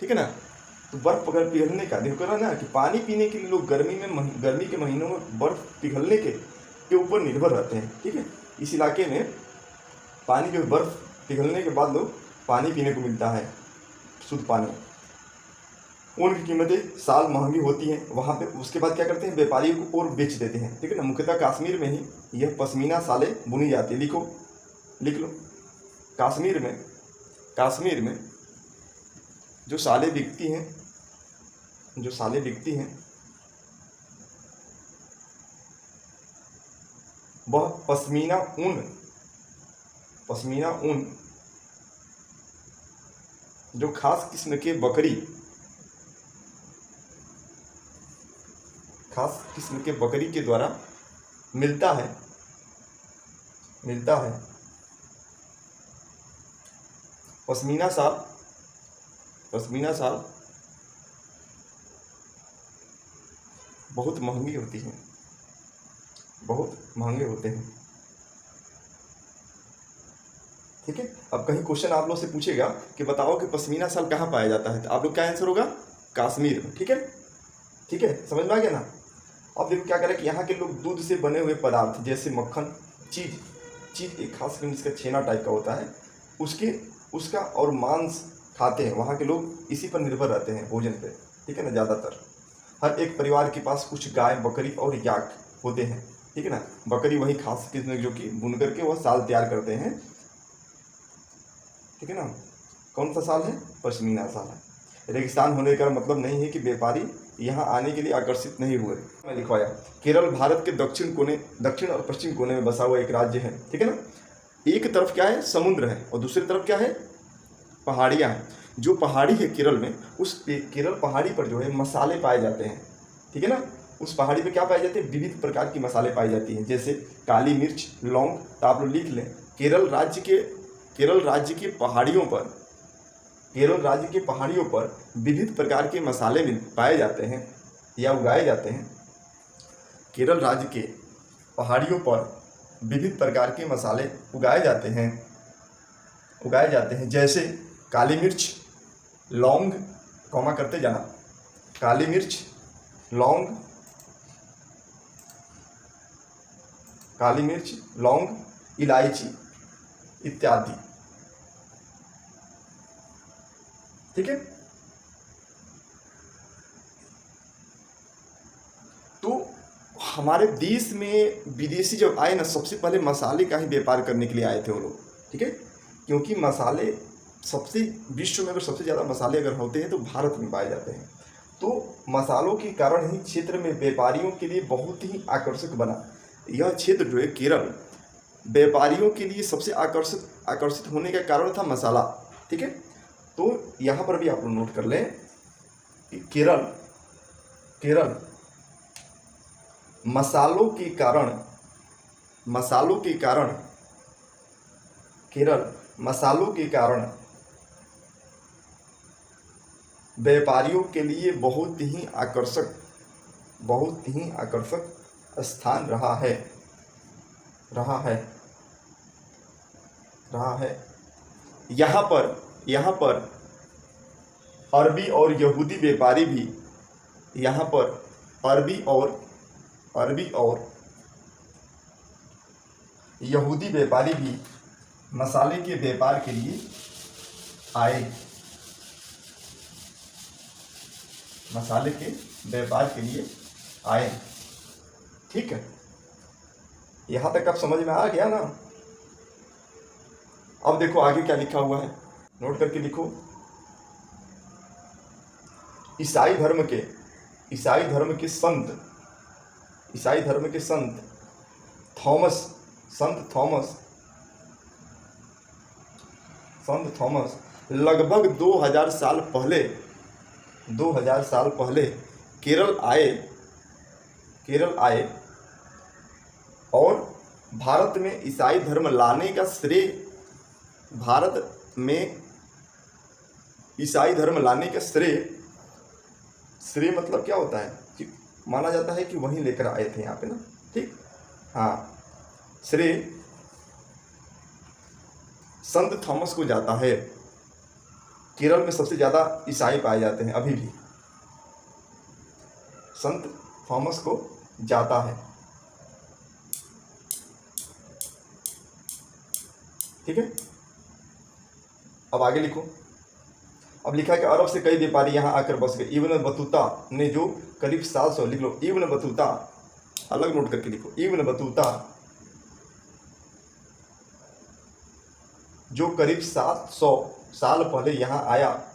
ठीक है ना। तो बर्फ़ अगर पिघलने का देखो करा ना कि पानी पीने के लिए लोग गर्मी के महीनों में बर्फ़ पिघलने के ऊपर निर्भर रहते हैं। ठीक है, इस इलाके में पानी जो बर्फ़ पिघलने के बाद लोग पानी पीने को मिलता है, शुद्ध पानी। ऊन की कीमतें साल महंगी होती हैं वहाँ पे। उसके बाद क्या करते हैं, व्यापारियों को और बेच देते हैं। ठीक है ना, मुख्यतः कश्मीर में ही यह पश्मीना सालें बुनी जाती है। लिख लो, कश्मीर में जो सालें बिकती हैं वह पश्मीना ऊन जो खास किस्म के बकरी के द्वारा मिलता है। पश्मीना शाल बहुत महंगी होती हैं, बहुत महंगे होते हैं। ठीक है, अब कहीं क्वेश्चन आप लोग से पूछेगा कि बताओ कि पश्मीना शाल कहाँ पाया जाता है, तो आप लोग क्या आंसर होगा, कश्मीर में। ठीक है, समझ में आ गया ना। अब देखो क्या करें कि यहाँ के लोग दूध से बने हुए पदार्थ जैसे मक्खन, चीज एक खास किस्म जिसका छेना टाइप का होता है, उसका और मांस खाते हैं। वहाँ के लोग इसी पर निर्भर रहते हैं भोजन पे। ठीक है ना, ज़्यादातर हर एक परिवार के पास कुछ गाय, बकरी और याक होते हैं। ठीक है ना, बकरी वही खास किस्म जो कि बुन करके वह शाल तैयार करते हैं। ठीक है ना, कौन सा शाल है, पश्मीना शाल है। रेगिस्तान होने का मतलब नहीं है कि व्यापारी यहाँ आने के लिए आकर्षित नहीं हुए। मैं लिखवाया, केरल भारत के दक्षिण और पश्चिम कोने में बसा हुआ एक राज्य है। ठीक है ना, एक तरफ क्या है, समुद्र है, और दूसरी तरफ क्या है, पहाड़ियाँ हैं। जो पहाड़ी है केरल में, उस केरल पहाड़ी पर जो है मसाले पाए जाते हैं। ठीक है ना, उस पहाड़ी पे क्या पाए जाते हैं, विविध प्रकार की मसाले पाई जाती हैं, जैसे काली मिर्च, लौंग। तो आप लोग लिख लें, केरल राज्य के पहाड़ियों पर विविध प्रकार के मसाले पाए जाते हैं या उगाए जाते हैं। केरल राज्य के पहाड़ियों पर विविध प्रकार के मसाले उगाए जाते हैं, जैसे काली मिर्च, लौंग, कॉमा करते जाना, काली मिर्च, लौंग, इलायची इत्यादि। ठीक है, तो हमारे देश में विदेशी जब आए ना, सबसे पहले मसाले का ही व्यापार करने के लिए आए थे वो लोग। ठीक है, क्योंकि मसाले विश्व में अगर सबसे ज़्यादा मसाले अगर होते हैं तो भारत में पाए जाते हैं। तो मसालों के कारण ही क्षेत्र में व्यापारियों के लिए बहुत ही आकर्षक बना। यह क्षेत्र जो है केरल, व्यापारियों के लिए सबसे आकर्षित होने का कारण था मसाला। ठीक है, तो यहाँ पर भी आप लोग नोट कर लें कि केरल मसालों के कारण व्यापारियों के लिए बहुत ही आकर्षक स्थान रहा है। यहाँ पर अरबी और यहूदी व्यापारी भी यहूदी व्यापारी भी मसाले के व्यापार के लिए आए। ठीक है, यहाँ तक अब समझ में आ गया ना। अब देखो आगे क्या लिखा हुआ है, नोट करके लिखो। ईसाई धर्म के संत थॉमस लगभग 2000 साल पहले केरल आए और भारत में ईसाई धर्म लाने का श्रेय मतलब क्या होता है कि माना जाता है कि वहीं लेकर आए थे यहाँ पे ना। ठीक, हाँ, श्रेय संत थॉमस को जाता है। केरल में सबसे ज़्यादा ईसाई पाए जाते हैं अभी भी। संत थॉमस को जाता है, ठीक है। अब आगे लिखो। अब लिखा है कि अरब से कई व्यापारी यहाँ आकर बस गए। इब्न बतूता ने जो करीब 700, लिख लो इब्न बतूता, अलग नोट करके लिखो, इब्न बतूता जो करीब 700 साल पहले यहाँ आया,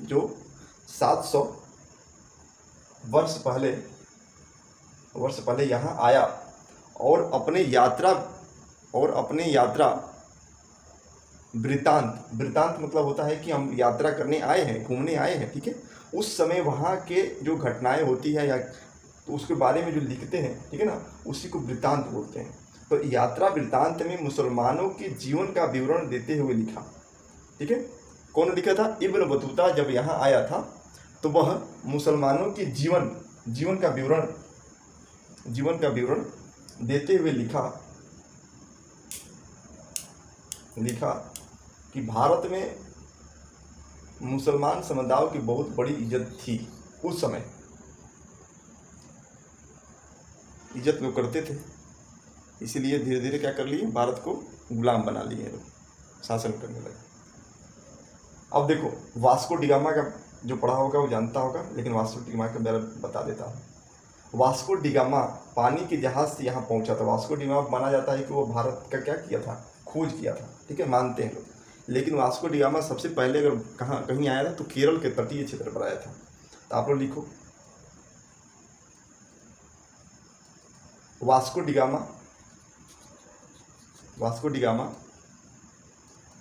जो 700 वर्ष पहले यहाँ आया और अपने यात्रा वृत्तांत मतलब होता है कि हम यात्रा करने आए हैं, घूमने आए हैं, ठीक है। उस समय वहाँ के जो घटनाएं होती है या तो उसके बारे में जो लिखते हैं, ठीक है ना, उसी को वृत्तांत बोलते हैं। तो यात्रा वृत्तांत में मुसलमानों के जीवन का विवरण देते हुए लिखा, ठीक है। कौन लिखा था? इब्न बतूता जब यहाँ आया था तो वह मुसलमानों के जीवन का विवरण देते हुए लिखा कि भारत में मुसलमान समुदाय की बहुत बड़ी इज्जत थी। उस समय इज्जत लोग करते थे, इसीलिए धीरे धीरे क्या कर लिए, भारत को गुलाम बना लिए लोग, शासन करने लगे। अब देखो, वास्को डिगामा का जो पढ़ा होगा वो जानता होगा, लेकिन वास्को डिगामा का मैं बता देता हूँ। वास्को डिगामा पानी के जहाज से यहाँ पहुँचा था। वास्को डिगामा माना जाता है कि वो भारत का क्या किया था, खोज किया था, ठीक है, मानते हैं लोग। लेकिन वास्को डिगामा सबसे पहले अगर कहीं आया था तो केरल के तटीय क्षेत्र पर आया था। तो आप लोग लिखो, वास्को डिगामा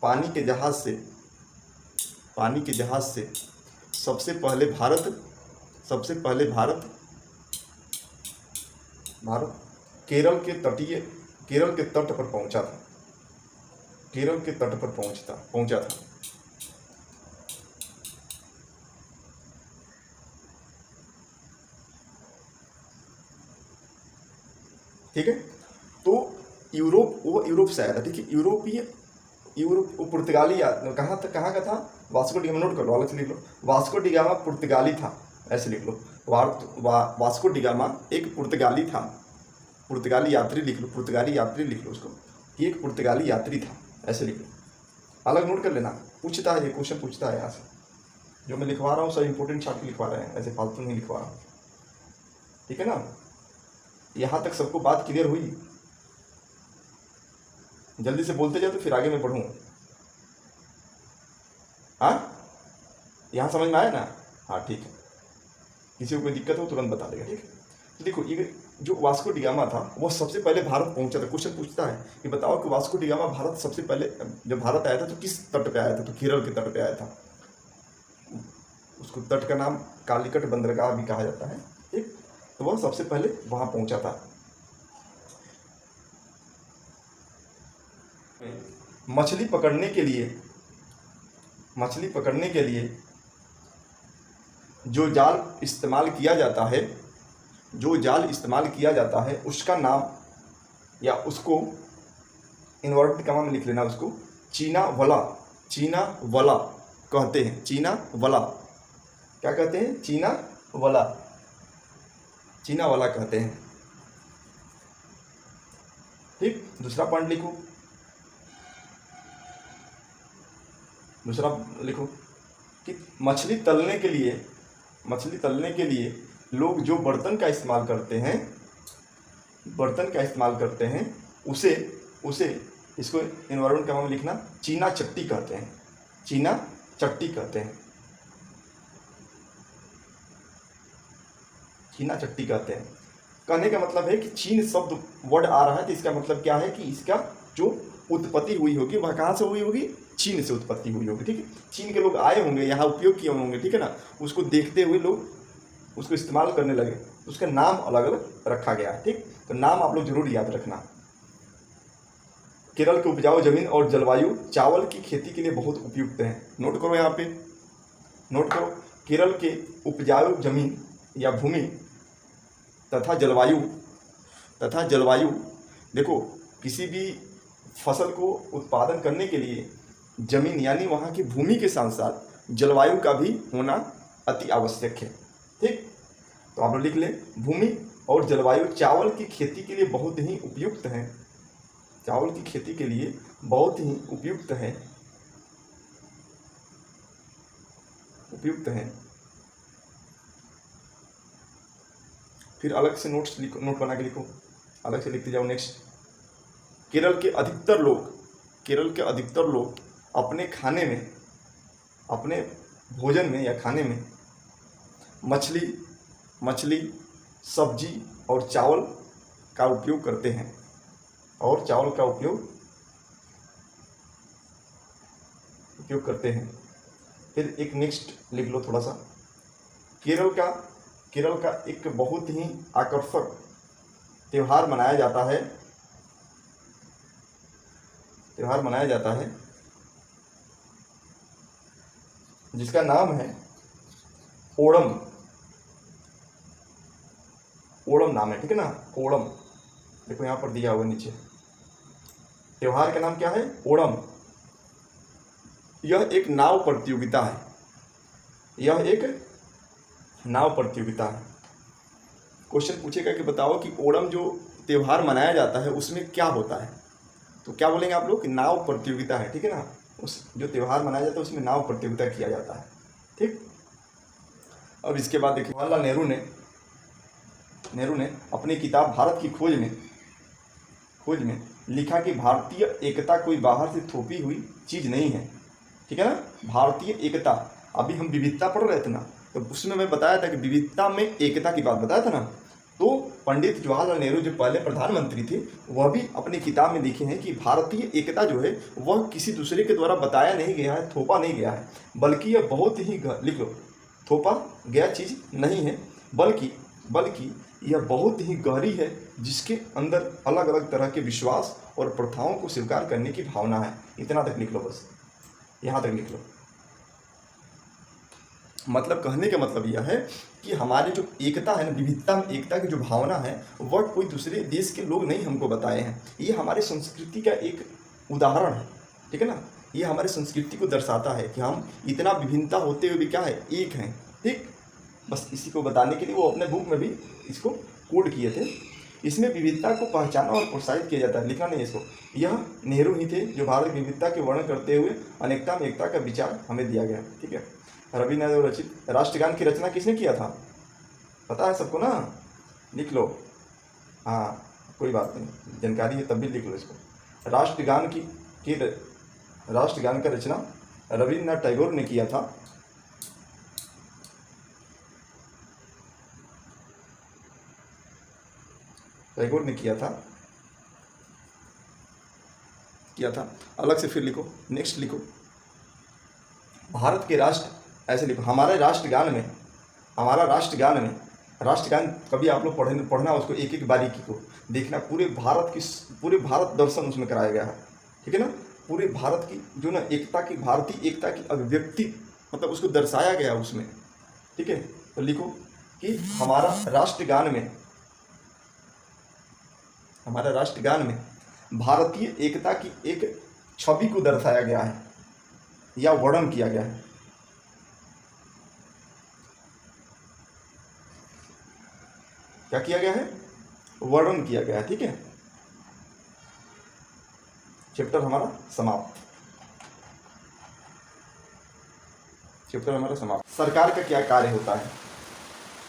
पानी के जहाज से सबसे पहले भारत केरल के तट पर पहुंचा था। ठीक है। तो यूरोप से आया था, ठीक है। यूरोप पुर्तगाली कहाँ का था? वास्को डिगामा, नोट कर लो, अलग से लिख लो। वास्को डिगामा पुर्तगाली था, ऐसे लिख लो। वास्को डिगामा एक पुर्तगाली था, पुर्तगाली यात्री लिख लो, उसको कि एक पुर्तगाली यात्री था, ऐसे लिख लो, अलग नोट कर लेना। पूछता है, ये क्वेश्चन पूछता है यहाँ से। जो मैं लिखवा रहा हूँ सब इंपॉर्टेंट छात्र लिखवा रहे हैं, ऐसे फालतू नहीं लिखवा रहा हूँ, ठीक है ना। यहाँ तक सबको बात क्लियर हुई? जल्दी से बोलते जाओ तो फिर आगे मैं पढ़ूँ। हाँ, यहाँ समझ में आया ना? हाँ, ठीक है। किसी को कोई दिक्कत हो तुरंत बता देगा, ठीक है। तो देखो, ये जो वास्को डिगामा था वो सबसे पहले भारत पहुंचा था। क्वेश्चन पूछता है कि बताओ कि वास्को डिगामा भारत सबसे पहले जब भारत आया था तो किस तट पे आया था? तो केरल के तट पे आया था। उसको तट का नाम कालीकट बंदरगाह भी कहा जाता है, ठीक। तो वह सबसे पहले वहां पहुंचा था। मछली पकड़ने के लिए जो जाल इस्तेमाल किया जाता है उसका नाम, या उसको इन्वर्टेड कॉमा में लिख लेना, उसको चीना वला कहते हैं। चीना वला क्या कहते हैं? चीना वला कहते हैं, ठीक। दूसरा पॉइंट लिखो कि मछली तलने के लिए लोग जो बर्तन का इस्तेमाल करते हैं उसे इसको एनवायरमेंट का नाम लिखना, चीना चट्टी कहते हैं। कहने का मतलब है कि चीन शब्द वर्ड आ रहा है तो इसका मतलब क्या है कि इसका जो उत्पत्ति हुई होगी वह कहाँ से हुई होगी? चीन से उत्पत्ति हुई होगी, ठीक है। चीन के लोग आए होंगे, यहाँ उपयोग किए होंगे, ठीक है ना। उसको देखते हुए लोग उसको इस्तेमाल करने लगे, उसका नाम अलग अलग रखा गया है, ठीक। तो नाम आप लोग जरूर याद रखना। केरल की उपजाऊ जमीन और जलवायु चावल की खेती के लिए बहुत उपयुक्त है। नोट करो, यहाँ पे नोट करो, केरल के उपजाऊ जमीन या भूमि तथा जलवायु। देखो, किसी भी फसल को उत्पादन करने के लिए जमीन यानी वहाँ की भूमि के साथ साथ जलवायु का भी होना अति आवश्यक है। ठीक, तो आप लोग लिख लें, भूमि और जलवायु चावल की खेती के लिए बहुत ही उपयुक्त है। चावल की खेती के लिए बहुत ही उपयुक्त है, उपयुक्त है। फिर अलग से नोट्स लिखो, नोट बना के लिखो, अलग से लिखते जाओ। नेक्स्ट, केरल के अधिकतर लोग अपने खाने में, अपने भोजन में या खाने में मछली, सब्जी और चावल का उपयोग करते हैं, और चावल का उपयोग करते हैं। फिर एक नेक्स्ट लिख लो थोड़ा सा, केरल का एक बहुत ही आकर्षक त्यौहार मनाया जाता है जिसका नाम है ओणम। ओणम नाम है, ठीक है ना, ओणम। देखो यहाँ पर दिया हुआ नीचे, त्योहार का नाम क्या है? ओणम। यह एक नाव प्रतियोगिता है, क्वेश्चन पूछेगा कि बताओ कि ओणम जो त्यौहार मनाया जाता है उसमें क्या होता है, तो क्या बोलेंगे आप लोग कि नाव प्रतियोगिता है, ठीक है ना। उस जो त्यौहार मनाया जाता है उसमें नाव प्रतियोगिता किया जाता है। ठीक, अब इसके बाद देखिए, जवाहरलाल नेहरू ने अपनी किताब भारत की खोज में लिखा कि भारतीय एकता कोई बाहर से थोपी हुई चीज़ नहीं है, ठीक है ना। भारतीय एकता, अभी हम विविधता पढ़ रहे थे ना, तो उसमें मैं बताया था कि विविधता में एकता की बात बताया था ना। तो पंडित जवाहरलाल नेहरू जो पहले प्रधानमंत्री थे, वह भी अपनी किताब में लिखे हैं कि भारतीय एकता जो है वह किसी दूसरे के द्वारा बताया नहीं गया है, थोपा नहीं गया है, बल्कि यह बहुत ही, लिख लो, थोपा गया चीज़ नहीं है, बल्कि यह बहुत ही गहरी है, जिसके अंदर अलग अलग तरह के विश्वास और प्रथाओं को स्वीकार करने की भावना है। इतना तक लिख लो, बस यहाँ तक लिख लो। मतलब कहने का मतलब यह है कि हमारी जो एकता है ना, विविधता में एकता की जो भावना है, वह कोई दूसरे देश के लोग नहीं हमको बताए हैं, ये हमारे संस्कृति का एक उदाहरण है, ठीक है ना। ये हमारे संस्कृति को दर्शाता है कि हम इतना विभिन्नता होते हुए भी क्या है, एक हैं। ठीक, बस इसी को बताने के लिए वो अपने बुक में भी इसको कोड किए थे। इसमें विविधता को पहचाना और प्रोत्साहित किया जाता है, लिखना नहीं है इसको। यह नेहरू ही थे जो भारत की विविधता के वर्णन करते हुए अनेकता में एकता का विचार हमें दिया गया, ठीक है। रविन्द्रनाथ रचित राष्ट्रगान की रचना किसने किया था, पता है सबको ना, लिख लो। हाँ, कोई बात नहीं, जानकारी है तब भी लिख लो इसको। राष्ट्रगान का रचना रविन्द्रनाथ टैगोर ने किया था। टैगोर ने किया था। अलग से फिर लिखो, नेक्स्ट लिखो, भारत के राष्ट्र, ऐसे लिखो, हमारा राष्ट्रगान कभी आप लोग पढ़ना उसको एक एक बारीकी को देखना, पूरे भारत दर्शन उसमें कराया गया है, ठीक है ना। पूरे भारत की जो ना एकता की, भारतीय एकता की अभिव्यक्ति, मतलब उसको दर्शाया गया उसमें, ठीक है। तो लिखो कि हमारा राष्ट्रगान में भारतीय एकता की एक छवि को दर्शाया गया है या वर्णन किया गया है। क्या किया गया है, वर्णन किया गया है, ठीक है। चैप्टर हमारा समाप्त। सरकार का क्या कार्य होता है,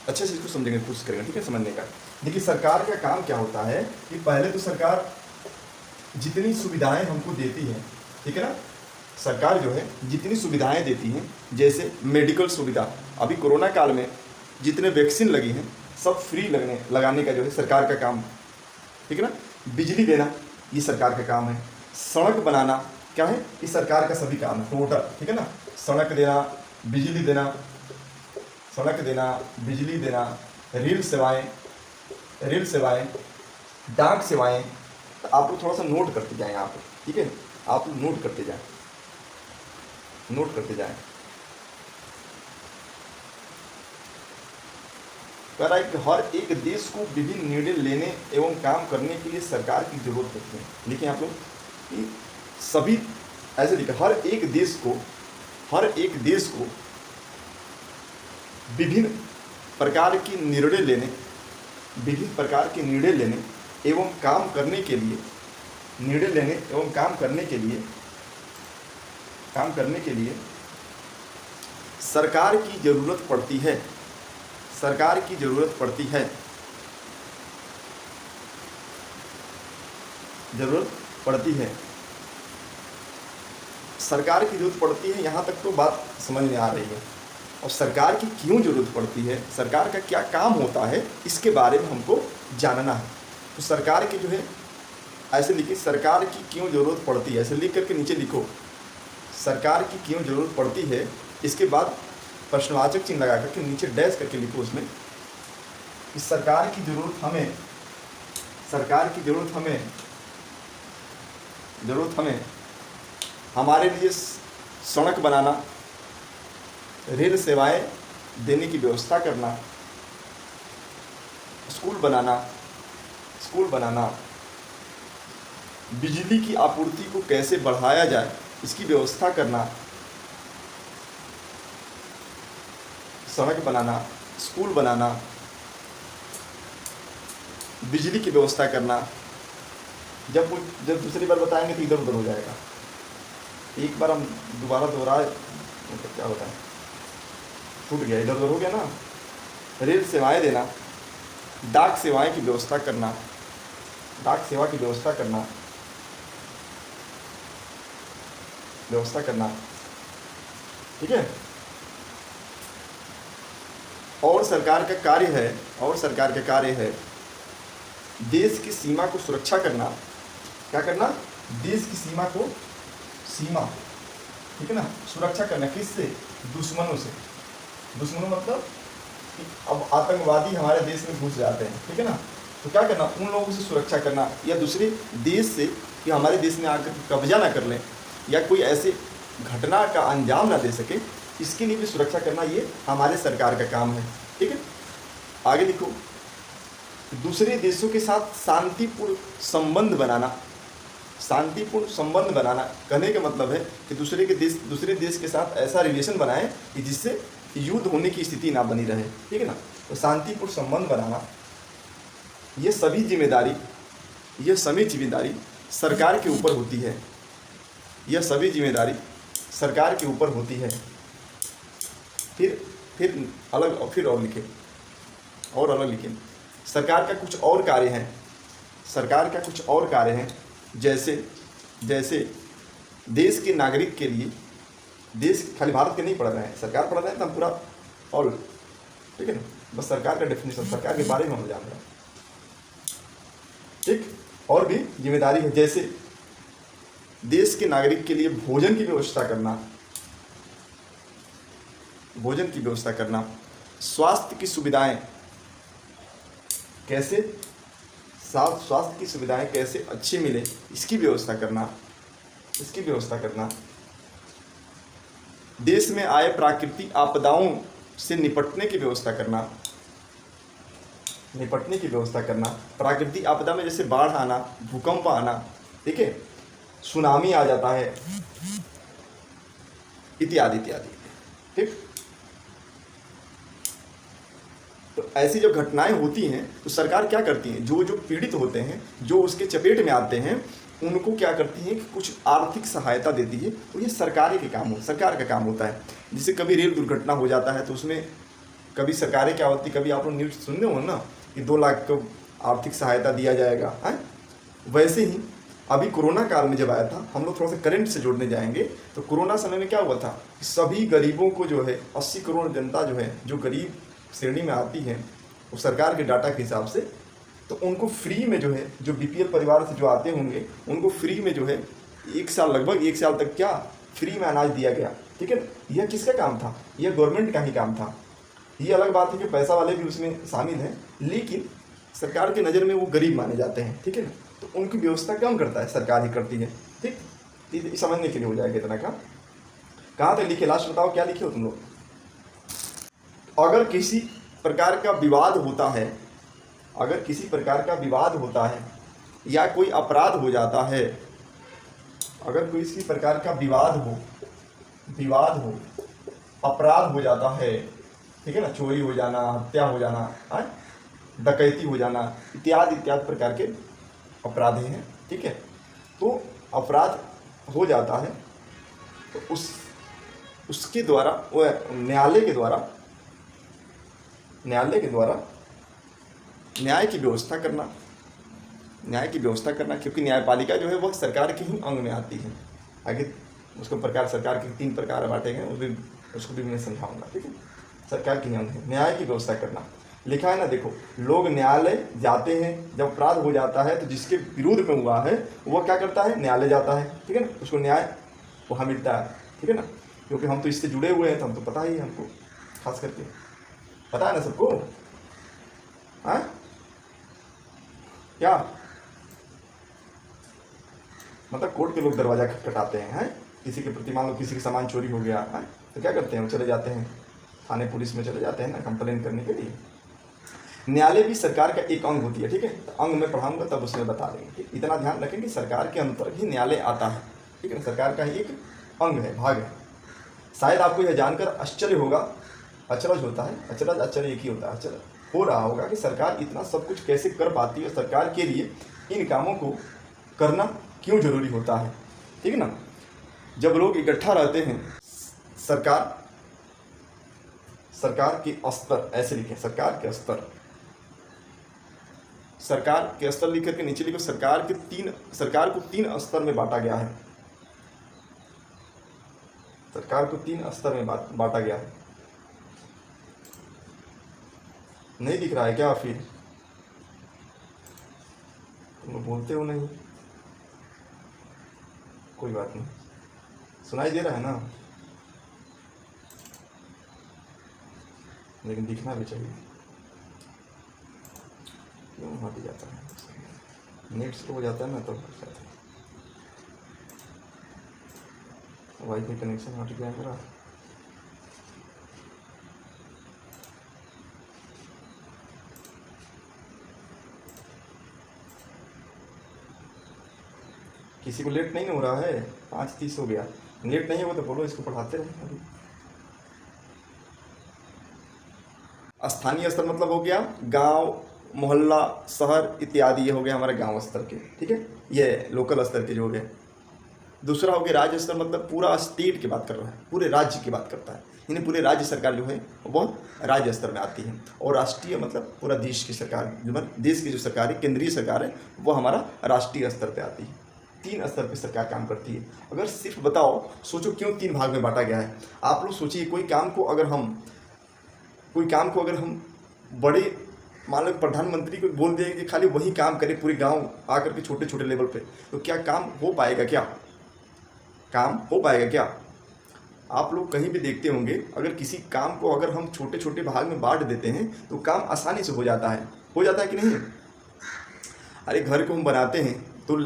अच्छे से इसको समझेंगे, कोशिश करेंगे, ठीक है, समझने का। देखिए, सरकार का काम क्या होता है कि पहले तो सरकार जितनी सुविधाएं हमको देती है, ठीक है ना, सरकार जो है जितनी सुविधाएं देती हैं, जैसे मेडिकल सुविधा, अभी कोरोना काल में जितने वैक्सीन लगी हैं सब फ्री लगाने का जो है सरकार का काम, ठीक है ना। बिजली देना ये सरकार का काम है। सड़क बनाना क्या है, ये सरकार का सभी काम है टोटल, ठीक है ना। सड़क देना, बिजली देना, रेल सेवाएं, डाक सेवाएं। तो आप लोग थोड़ा सा नोट करते जाएं यहाँ पे, ठीक है, आप लोग नोट करते जाएं। कह रहा है कि हर एक देश को विभिन्न निर्णय लेने एवं काम करने के लिए सरकार की जरूरत होती है। लिखें आप लोग, कि सभी ऐसे लिखा, हर एक देश को विभिन्न प्रकार की निर्णय लेने एवं काम करने के लिए सरकार की जरूरत पड़ती है। सरकार की जरूरत पड़ती है यहाँ तक तो बात समझ में आ रही है। और सरकार की क्यों जरूरत पड़ती है, सरकार का क्या काम होता है, इसके बारे में हमको जानना है। तो सरकार की जो है ऐसे लिखिए, सरकार की क्यों जरूरत पड़ती है, ऐसे लिख करके नीचे लिखो, सरकार की क्यों जरूरत पड़ती है। इसके बाद प्रश्नवाचक चिन्ह लगा करके नीचे डैश करके लिखो उसमें कि सरकार की जरूरत हमें हमारे लिए सड़क बनाना, रेल सेवाएं देने की व्यवस्था करना, स्कूल बनाना, बिजली की आपूर्ति को कैसे बढ़ाया जाए इसकी व्यवस्था करना, सड़क बनाना, स्कूल बनाना, बिजली की व्यवस्था करना। जब दूसरी बार बताएंगे तो इधर उधर हो जाएगा। एक बार हम दोबारा दोहराए तो क्या होता है, छूट गया, इधर उधर हो गया ना। रेल सेवाएं देना, डाक सेवाएं की व्यवस्था करना, डाक सेवा की व्यवस्था करना, ठीक है। और सरकार का कार्य है देश की सीमा को सुरक्षा करना। क्या करना, देश की सीमा, ठीक है ना, सुरक्षा करना। किससे, दुश्मनों से। दुश्मनों मतलब कि अब आतंकवादी हमारे देश में घुस जाते हैं, ठीक है ना, तो क्या करना, उन लोगों से सुरक्षा करना, या दूसरे देश से कि हमारे देश में आकर कब्जा ना कर लें या कोई ऐसे घटना का अंजाम ना दे सके, इसके लिए भी सुरक्षा करना ये हमारे सरकार का काम है, ठीक है। आगे लिखो, दूसरे देशों के साथ शांतिपूर्ण संबंध बनाना कहने का मतलब है कि दूसरे देश के साथ ऐसा रिलेशन बनाएं कि जिससे युद्ध होने की स्थिति ना बनी रहे, ठीक है ना। तो शांतिपूर्ण संबंध बनाना, ये सभी जिम्मेदारी सरकार के ऊपर होती है। यह सभी जिम्मेदारी सरकार के ऊपर होती है। फिर अलग लिखें, सरकार का कुछ और कार्य हैं, जैसे देश के नागरिक के लिए, खाली भारत के नहीं पढ़ रहे हैं, सरकार पढ़ रहे हैं तो हम पूरा ऑल, ठीक है ना, बस सरकार का डेफिनेशन, सरकार के बारे में हम जान रहे हैं, ठीक। और भी जिम्मेदारी है, जैसे देश के नागरिक के लिए भोजन की व्यवस्था करना, स्वास्थ्य की सुविधाएं कैसे अच्छी मिले इसकी व्यवस्था करना, देश में आए प्राकृतिक आपदाओं से निपटने की व्यवस्था करना, प्राकृतिक आपदा में जैसे बाढ़ आना, भूकंप आना, ठीक है, सुनामी आ जाता है, इत्यादि, ठीक। तो ऐसी जो घटनाएं होती हैं तो सरकार क्या करती है, जो पीड़ित होते हैं, जो उसके चपेट में आते हैं, उनको क्या करती है कि कुछ आर्थिक सहायता देती है। तो ये सरकार का काम होता है। जैसे कभी रेल दुर्घटना हो जाता है तो उसमें कभी सरकारें क्या होती है, कभी आप लोग न्यूज़ सुनने हो ना कि 2 लाख को आर्थिक सहायता दिया जाएगा, है। वैसे ही अभी कोरोना काल में जब आया था, हम लोग थोड़ा सा करंट से जोड़ने जाएंगे, तो कोरोना समय में क्या हुआ था कि सभी गरीबों को जो है 80 करोड़ जनता जो है, जो गरीब श्रेणी में आती है, वो सरकार के डाटा के हिसाब से, तो उनको फ्री में जो है, जो बीपीएल परिवार से जो आते होंगे, उनको फ्री में जो है लगभग 1 साल तक क्या फ्री में अनाज दिया गया, ठीक है। यह किसका काम था, यह गवर्नमेंट का ही काम था। ये अलग बात है कि पैसा वाले भी उसमें शामिल हैं, लेकिन सरकार की नज़र में वो गरीब माने जाते हैं, ठीक है ना। तो उनकी व्यवस्था कौन करता है, सरकार ही करती है, ठीक। समझने के लिए हो जाएगा इतना काम। कहाँ तक लिखे, लास्ट बताओ क्या लिखे हो तुम लोग। अगर किसी प्रकार का विवाद होता है या कोई अपराध हो जाता है अगर कोई किसी प्रकार का विवाद हो, अपराध हो जाता है, ठीक है ना, चोरी हो जाना, हत्या हो जाना, डकैती हो जाना, इत्यादि इत्यादि प्रकार के अपराध हैं, ठीक है। तो अपराध हो जाता है तो उसके द्वारा न्यायालय के द्वारा न्याय की व्यवस्था करना, क्योंकि न्यायपालिका जो है वह सरकार के ही अंग में आती है। आगे उसको प्रकार सरकार के 3 प्रकार बांटे गए, उसको भी मैं समझाऊंगा, ठीक है। सरकार के अंग है, न्याय की व्यवस्था करना। लिखा है ना, देखो, लोग न्यायालय जाते हैं, जब अपराध हो जाता है तो जिसके विरोध में हुआ है वह क्या करता है, न्यायालय जाता है, ठीक है ना, उसको न्याय वहाँ मिलता है, ठीक है ना। क्योंकि हम तो इससे जुड़े हुए हैं तो हम तो पता ही है, हमको खास करके पता है ना सबको, हाँ क्या मतलब कोर्ट के लोग दरवाजा खटखटाते हैं, किसी के प्रति, मान लो किसी का सामान चोरी हो गया है तो क्या करते हैं, वो चले जाते हैं थाने, पुलिस में चले जाते हैं ना, कंप्लेन करने के लिए। न्यायालय भी सरकार का एक अंग होती है, ठीक है। तो अंग में पढ़ाऊंगा तब उसमें बता देंगे, ठीक। इतना ध्यान रखें कि सरकार के अंतर्गत ही न्यायालय आता है, ठीक है ना, सरकार का ही एक अंग है, भाग है। शायद आपको यह जानकर आश्चर्य होगा, अचरज होता है, अचरज आश्चर्य एक ही होता है, अचरज हो रहा होगा कि सरकार इतना सब कुछ कैसे कर पाती है, सरकार के लिए इन कामों को करना क्यों जरूरी होता है, ठीक है ना। जब लोग इकट्ठा रहते हैं, सरकार के स्तर, ऐसे लिखें, सरकार के स्तर लिख करके नीचे लिखो, सरकार को 3 स्तर में बांटा गया है, सरकार को 3 स्तर में बांटा गया है। नहीं दिख रहा है क्या, फिर तुम बोलते हो नहीं, कोई बात नहीं, सुनाई दे रहा है ना, लेकिन दिखना भी चाहिए। क्यों हट जाता है, नेट स्लो हो जाता है ना, तो हट जाता है। वाईफाई कनेक्शन हट गया मेरा, किसी को लेट नहीं हो रहा है, 5:30 हो गया, लेट नहीं हो तो बोलो, इसको पढ़ाते रहे। अभी स्थानीय स्तर मतलब हो गया गांव, मोहल्ला, शहर इत्यादि, ये हो गया हमारे गांव स्तर के, ठीक है, ये लोकल स्तर के जो हो गए। दूसरा हो गया राज्य स्तर, मतलब पूरा स्टेट की बात कर रहा है, पूरे राज्य की बात करता है, यानी पूरे राज्य सरकार जो है वह राज्य स्तर में आती है। और राष्ट्रीय मतलब पूरा देश की सरकार, जो देश की जो सरकार है, केंद्रीय सरकार है, वो हमारा राष्ट्रीय स्तर पे आती है। 3 स्तर पे सरकार काम करती है। अगर सिर्फ बताओ, सोचो क्यों 3 भाग में बांटा गया है। आप लोग सोचिए, कोई काम को अगर हम बड़े, मान लो प्रधानमंत्री को बोल दें कि खाली वही काम करे पूरे गांव आकर के छोटे छोटे लेवल पे, तो क्या काम हो पाएगा क्या? आप लोग कहीं भी देखते होंगे, अगर किसी काम को अगर हम छोटे छोटे भाग में बांट देते हैं तो काम आसानी से हो जाता है कि नहीं। अरे घर को हम बनाते हैं तो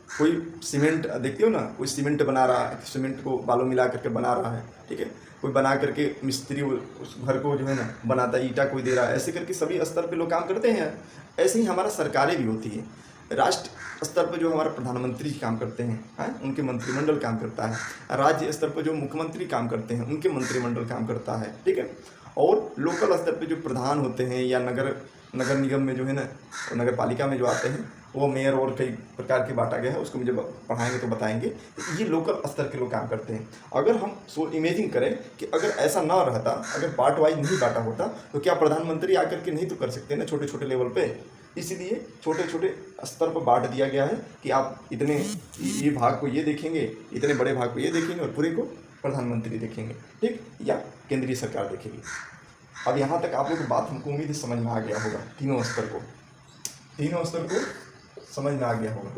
कोई सीमेंट, देखते हो ना, कोई सीमेंट बना रहा है, सीमेंट को बालू मिला करके बना रहा है, ठीक है, कोई बना करके मिस्त्री उस घर को जो है ना बनाता है, ईंटा कोई दे रहा है, ऐसे करके सभी स्तर पे लोग काम करते हैं। ऐसे ही हमारा सरकारें भी होती है। राष्ट्र स्तर पर जो हमारे प्रधानमंत्री काम करते हैं, उनके मंत्रिमंडल काम करता है। राज्य स्तर पर जो मुख्यमंत्री काम करते हैं, उनके मंत्रिमंडल काम करता है, ठीक है। और लोकल स्तर पे जो प्रधान होते हैं या नगर निगम में जो है ना, नगर पालिका में जो आते हैं, वो मेयर और कई प्रकार के बांटा गया है, उसको मुझे पढ़ाएंगे तो बताएंगे। ये लोकल स्तर के लोग काम करते हैं। अगर हम इमेजिन करें कि अगर ऐसा ना रहता, अगर पार्ट वाइज नहीं बांटा होता, तो क्या प्रधानमंत्री आकर के नहीं तो कर सकते ना छोटे छोटे लेवल पे। इसीलिए छोटे छोटे स्तर पर बांट दिया गया है कि आप इतने ये भाग को ये देखेंगे, इतने बड़े भाग को ये देखेंगे, और पूरे को प्रधानमंत्री देखेंगे, ठीक, या केंद्रीय सरकार देखेगी। अब यहाँ तक आप लोग बात हमको उम्मीद समझ में आ गया होगा, तीनों स्तर को समझ में आ गया होगा।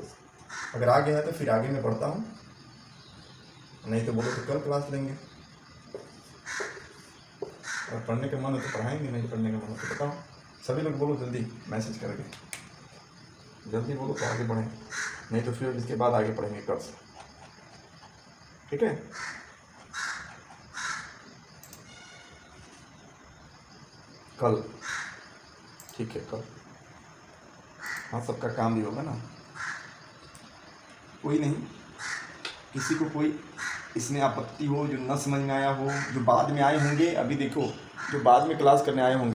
अगर आ गया है तो फिर आगे मैं पढ़ता हूँ, नहीं तो बोलो तो कल क्लास लेंगे। अगर पढ़ने का मन है तो पढ़ाएंगे, नहीं पढ़ने का मन है तो बताओ। सभी लोग बोलो जल्दी, मैसेज करके जल्दी बोलो तो आगे बढ़ें, नहीं तो फिर इसके बाद आगे पढ़ेंगे कल से, ठीक है। कल, ठीक है, कल, हाँ, सबका काम भी होगा ना, कोई नहीं, किसी को कोई इसमें आपत्ति हो, जो न समझ में आया हो, जो बाद में आए होंगे, अभी देखो जो बाद में क्लास करने आए होंगे